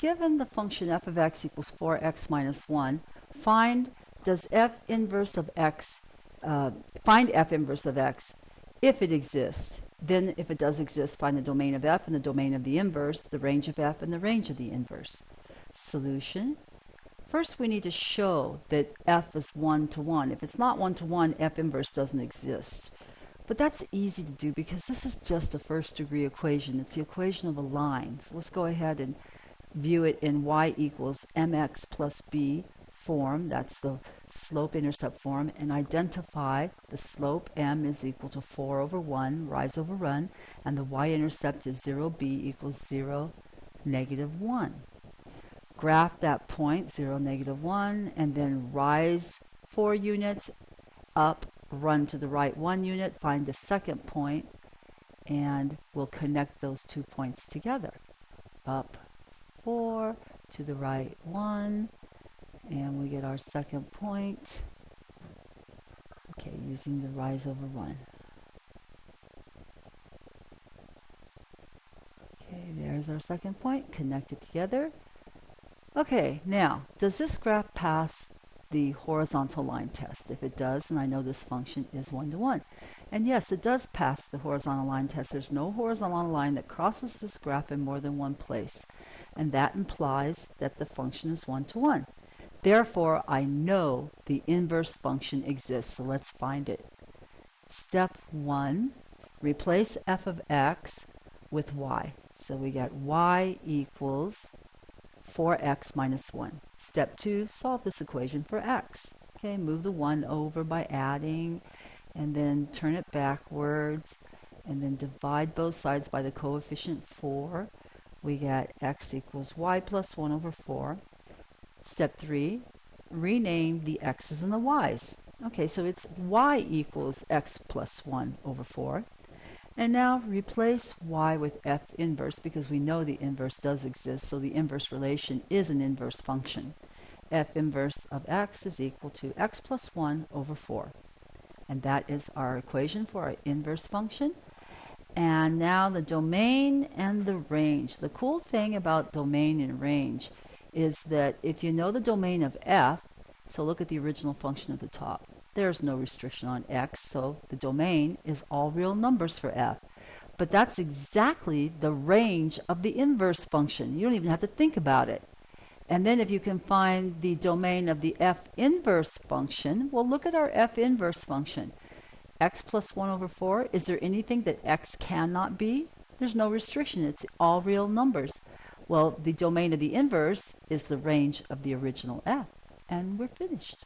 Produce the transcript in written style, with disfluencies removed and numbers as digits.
given the function f of x equals 4x minus 1, find f inverse of x. If it exists. Then if it does exist, find the domain of f and the domain of the inverse, the range of f and the range of the inverse. Solution. First we need to show that f is 1 to 1. If it's not 1 to 1, f inverse doesn't exist. But that's easy to do because this is just a first degree equation. It's the equation of a line. So let's go ahead and view it in y equals mx plus b form. That's the slope-intercept form, and identify the slope m is equal to 4 over 1, rise over run, and the y-intercept is 0b equals 0, negative 1. Graph that point, 0, negative 1, and then rise 4 units, up, run to the right 1 unit, find the second point, and we'll connect those 2 points together. Up 4, to the right 1, and we get our second point, okay, using the rise over run. Okay, there's our second point, connected together. Okay, now, does this graph pass the horizontal line test? If it does, and I know this function is 1 to 1. And yes, it does pass the horizontal line test. There's no horizontal line that crosses this graph in more than one place. And that implies that the function is 1 to 1. Therefore, I know the inverse function exists, so let's find it. Step 1, replace f of x with y. So we got y equals 4x minus 1. Step 2, solve this equation for x. Okay, move the 1 over by adding, and then turn it backwards, and then divide both sides by the coefficient 4. We get x equals y plus 1 over 4. Step 3, rename the x's and the y's. Okay, so it's y equals x plus 1 over 4. And now replace y with f inverse because we know the inverse does exist, so the inverse relation is an inverse function. F inverse of x is equal to x plus 1 over 4. And that is our equation for our inverse function. And now the domain and the range. The cool thing about domain and range is that if you know the domain of f, so look at the original function at the top. There's no restriction on x, so the domain is all real numbers for f. But that's exactly the range of the inverse function. You don't even have to think about it. And then if you can find the domain of the f inverse function, well, look at our f inverse function. X plus 1 over 4, is there anything that x cannot be? There's no restriction. It's all real numbers. Well, the domain of the inverse is the range of the original f. And we're finished.